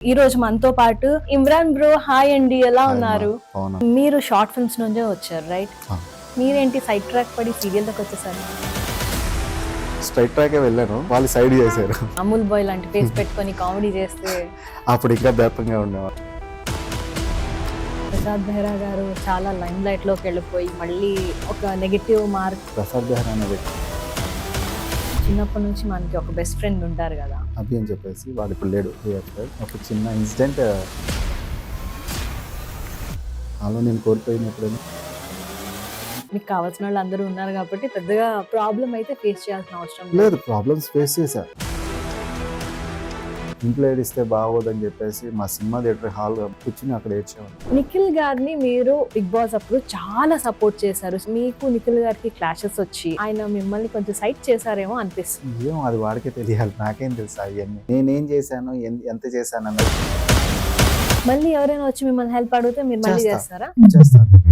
ఈ రోజు మనతో పాటు ఇమ్రాన్ బ్రో. హాయ్ అండి, ఎలా ఉన్నారు? అవునా. మీరు షార్ట్ ఫిల్మ్స్ నుంచే వచ్చారు, రైట్? ఆ. మీరేంటి సైడ్ ట్రాక్ పడి సీరియల్లోకి వచ్చేసారు? స్ట్రైట్ ట్రాకే వెళ్ళాను, వాళ్ళు సైడ్ చేశారు. అమూల్ బాయ్ లాంటి ఫేస్ పెట్టుకొని కామెడీ చేస్తే అప్పుడు ఇంకా దర్పంగా ఉండేవాళ్ళు. ప్రసాద్ బెహ్రా గారు చాలా లైమ్ లైట్ లోకి వెళ్ళిపోయి మళ్ళీ ఒక నెగటివ్ మార్క్. ప్రసాద్ బెహ్రా అనే వ్యక్తి చిన్నప్పటి నుంచి మనకి ఒక బెస్ట్ ఫ్రెండ్ ఉంటారు కదా, అభి అని చెప్పేసి, వాడు ఇప్పుడు లేడు. ఒక చిన్న ఇన్సిడెంట్ అలా నేను కోల్పోయినప్పుడు మీకు కావాల్సిన వాళ్ళు అందరూ ఉన్నారు కాబట్టి పెద్దగా ప్రాబ్లం అయితే ఫేస్ చేయాల్సిన అవసరం లేదు. ప్రాబ్లమ్స్ ఫేస్ చేశా. ఇంట్లో ఏడిస్తే బాగోదని చెప్పేసి మా సినిమా థియేటర్ హాల్ కూర్చుని అక్కడ ఏడ్చేవాడు. నిఖిల్ గారిని మీరు బిగ్ బాస్ అప్పుడు చాలా సపోర్ట్ చేశారు. మీకు నిఖిల్ గారికి క్లాషెస్ వచ్చి ఆయన మిమ్మల్ని కొంచెం సైట్ చేశారేమో అనిపిస్తుంది. ఏం అది వాడికే తెలియాలి, నాకేం తెలుసా ఇవన్నీ. నేనేం చేశాను, ఎంత చేశాను అన్నది మళ్ళీ ఎవరైనా వచ్చి మిమ్మల్ని హెల్ప్ అడిగితే మీరు మళ్ళీ చేస్తారా? చేస్తాను.